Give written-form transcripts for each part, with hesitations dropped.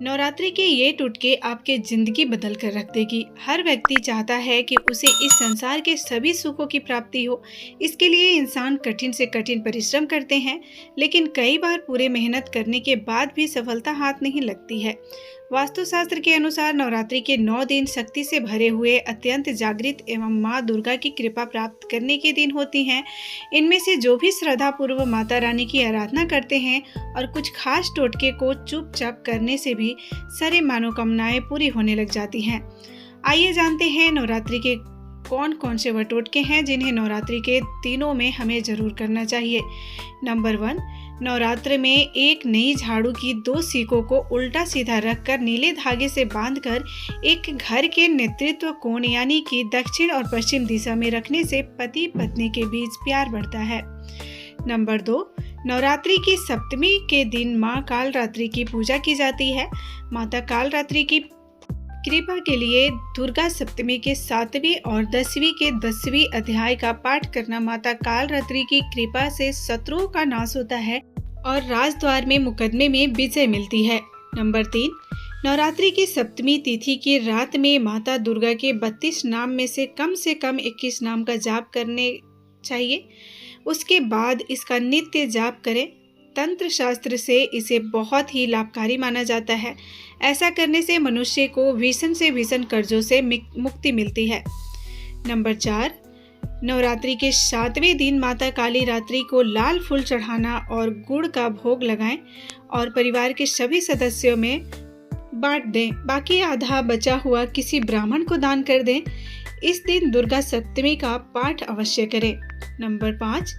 नवरात्रि के ये टोटके आपके जिंदगी बदल कर रख देगी। हर व्यक्ति चाहता है कि उसे इस संसार के सभी सुखों की प्राप्ति हो। इसके लिए इंसान कठिन से कठिन परिश्रम करते हैं, लेकिन कई बार पूरे मेहनत करने के बाद भी सफलता हाथ नहीं लगती है। वास्तुशास्त्र के अनुसार नवरात्रि के 9 दिन शक्ति से भरे हुए, अत्यंत जागृत एवं माँ दुर्गा की कृपा प्राप्त करने के दिन होती हैं। इनमें से जो भी श्रद्धा पूर्वक माता रानी की आराधना करते हैं और कुछ खास टोटके को चुपचाप करने से भी सारी मनोकामनाएं पूरी होने लग जाती हैं। आइए जानते हैं नवरात्रि के कौन कौन से वह टोटके हैं जिन्हें नवरात्रि के दिनों में हमें जरूर करना चाहिए। नंबर 1, नवरात्र में एक नई झाड़ू की 2 सीकों को उल्टा सीधा रखकर नीले धागे से बांधकर एक घर के नेतृत्व कोण यानी कि दक्षिण और पश्चिम दिशा में रखने से पति पत्नी के बीच प्यार बढ़ता है। नंबर 2, नवरात्रि की सप्तमी के दिन माँ कालरात्रि की पूजा की जाती है। माता कालरात्रि की कृपा के लिए दुर्गा सप्तमी के 7वें और 10वीं के 10वीं अध्याय का पाठ करना माता कालरात्रि की कृपा से शत्रुओं का नाश होता है और राजद्वार में मुकदमे में विजय मिलती है। नंबर 3, नवरात्रि की सप्तमी तिथि की रात में माता दुर्गा के 32 नाम में से कम 21 नाम का जाप करने चाहिए। उसके बाद इसका नित्य जाप करें। तंत्र शास्त्र से इसे बहुत ही लाभकारी माना जाता है। ऐसा करने से मनुष्य को भीषण से भीषण कर्जों से मुक्ति मिलती है। नंबर 4, नवरात्रि के 7वें दिन माता काली रात्रि को लाल फूल चढ़ाना और गुड़ का भोग लगाएं और परिवार के सभी सदस्यों में बांट दें। बाकी आधा बचा हुआ किसी ब्राह्मण को दान कर दें। इस दिन दुर्गा सप्तमी का पाठ अवश्य करें। नंबर 5,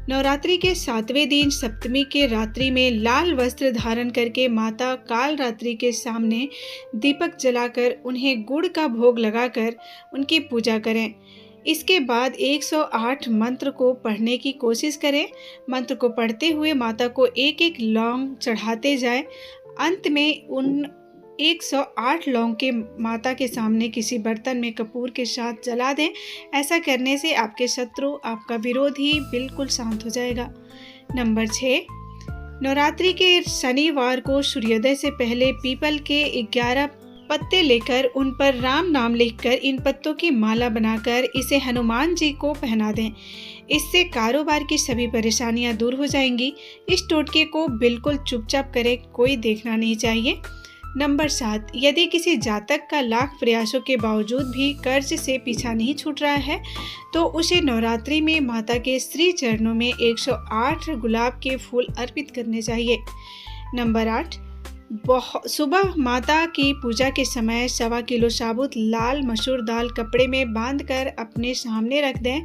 नवरात्रि के 7वें दिन सप्तमी के रात्रि में लाल वस्त्र धारण करके माता काल रात्रि के सामने दीपक जलाकर उन्हें गुड़ का भोग लगाकर उनकी पूजा करें। इसके बाद 108 मंत्र को पढ़ने की कोशिश करें। मंत्र को पढ़ते हुए माता को एक एक लौंग चढ़ाते जाएं। अंत में उन 108 लौंग के माता के सामने किसी बर्तन में कपूर के साथ जला दें। ऐसा करने से आपके शत्रु, आपका विरोधी बिल्कुल शांत हो जाएगा। नंबर 6, नवरात्रि के शनिवार को सूर्योदय से पहले पीपल के 11 पत्ते लेकर उन पर राम नाम लिखकर इन पत्तों की माला बनाकर इसे हनुमान जी को पहना दें। इससे कारोबार की सभी परेशानियां दूर हो जाएंगी। इस टोटके को बिल्कुल चुपचाप करें, कोई देखना नहीं चाहिए। नंबर 7, यदि किसी जातक का लाख प्रयासों के बावजूद भी कर्ज से पीछा नहीं छूट रहा है तो उसे नवरात्रि में माता के श्री चरणों में 108 गुलाब के फूल अर्पित करने चाहिए। नंबर 8, सुबह माता की पूजा के समय 1.25 किलो साबुत लाल मसूर दाल कपड़े में बांधकर अपने सामने रख दें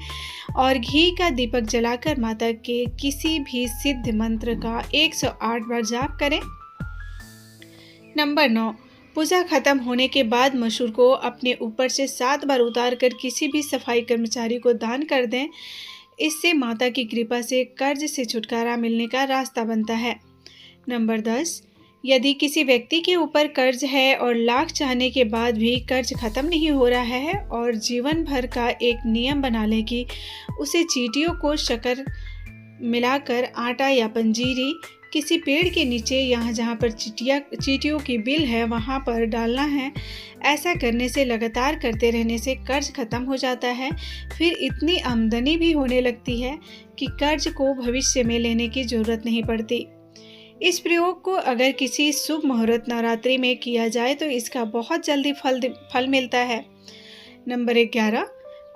और घी का दीपक जलाकर माता के किसी भी सिद्ध मंत्र का 108 बार जाप करें। नंबर 9, पूजा खत्म होने के बाद मसूर को अपने ऊपर से 7 बार उतार कर किसी भी सफाई कर्मचारी को दान कर दें। इससे माता की कृपा से कर्ज से छुटकारा मिलने का रास्ता बनता है। नंबर 10, यदि किसी व्यक्ति के ऊपर कर्ज है और लाख चाहने के बाद भी कर्ज खत्म नहीं हो रहा है और जीवन भर का एक नियम बना ले कि उसे चींटियों को शक्कर मिलाकर आटा या पंजीरी किसी पेड़ के नीचे यहाँ जहाँ पर चींटियों की बिल है वहाँ पर डालना है। ऐसा करने से लगातार करते रहने से कर्ज खत्म हो जाता है। फिर इतनी आमदनी भी होने लगती है कि कर्ज को भविष्य में लेने की जरूरत नहीं पड़ती। इस प्रयोग को अगर किसी शुभ मुहूर्त नवरात्रि में किया जाए तो इसका बहुत जल्दी फल मिलता है। नंबर 11,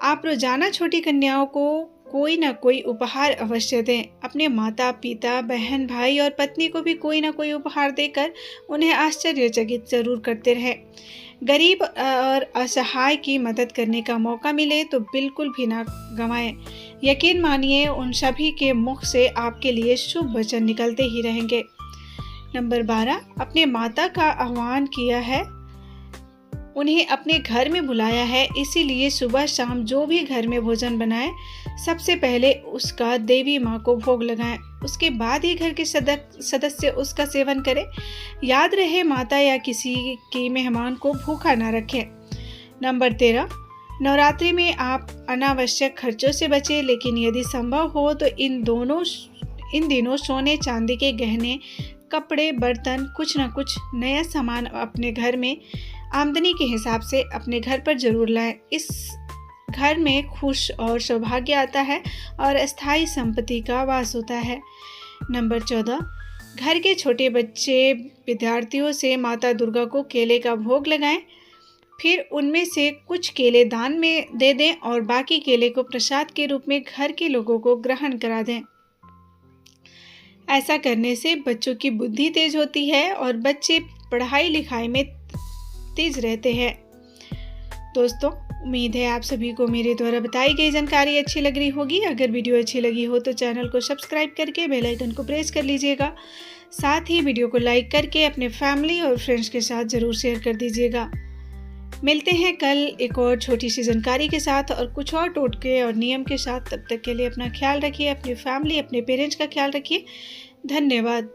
आप रोजाना छोटी कन्याओं को कोई ना कोई उपहार अवश्य दें। अपने माता पिता, बहन, भाई और पत्नी को भी कोई ना कोई उपहार देकर उन्हें आश्चर्यचकित जरूर करते रहें। गरीब और असहाय की मदद करने का मौका मिले तो बिल्कुल भी ना गंवाएं। यकीन मानिए उन सभी के मुख से आपके लिए शुभ वचन निकलते ही रहेंगे। नंबर 12, अपने माता का आह्वान किया है, उन्हें अपने घर में बुलाया है, इसीलिए सुबह शाम जो भी घर में भोजन बनाएं सबसे पहले उसका देवी माँ को भोग लगाएं। उसके बाद ही घर के सदस्य उसका सेवन करें। याद रहे माता या किसी के मेहमान को भूखा ना रखें। नंबर 13, नवरात्रि में आप अनावश्यक खर्चों से बचें, लेकिन यदि संभव हो तो इन दिनों सोने चांदी के गहने कपड़े, बर्तन, कुछ ना कुछ नया सामान अपने घर में आमदनी के हिसाब से अपने घर पर जरूर लाएं। इस घर में खुश और सौभाग्य आता है और अस्थायी संपत्ति का वास होता है। नंबर 14, घर के छोटे बच्चे विद्यार्थियों से माता दुर्गा को केले का भोग लगाएं, फिर उनमें से कुछ केले दान में दे दें और बाकी केले को प्रसाद के रूप में घर के लोगों को ग्रहण करा दें। ऐसा करने से बच्चों की बुद्धि तेज होती है और बच्चे पढ़ाई लिखाई में तेज रहते हैं। दोस्तों, उम्मीद है आप सभी को मेरे द्वारा बताई गई जानकारी अच्छी लग रही होगी। अगर वीडियो अच्छी लगी हो तो चैनल को सब्सक्राइब करके बेल आइकन को प्रेस कर लीजिएगा। साथ ही वीडियो को लाइक करके अपने फैमिली और फ्रेंड्स के साथ ज़रूर शेयर कर दीजिएगा। मिलते हैं कल एक और छोटी सी जानकारी के साथ और कुछ और टोटके और नियम के साथ। तब तक के लिए अपना ख्याल रखिए, अपनी फैमिली, अपने पेरेंट्स का ख्याल रखिए। धन्यवाद।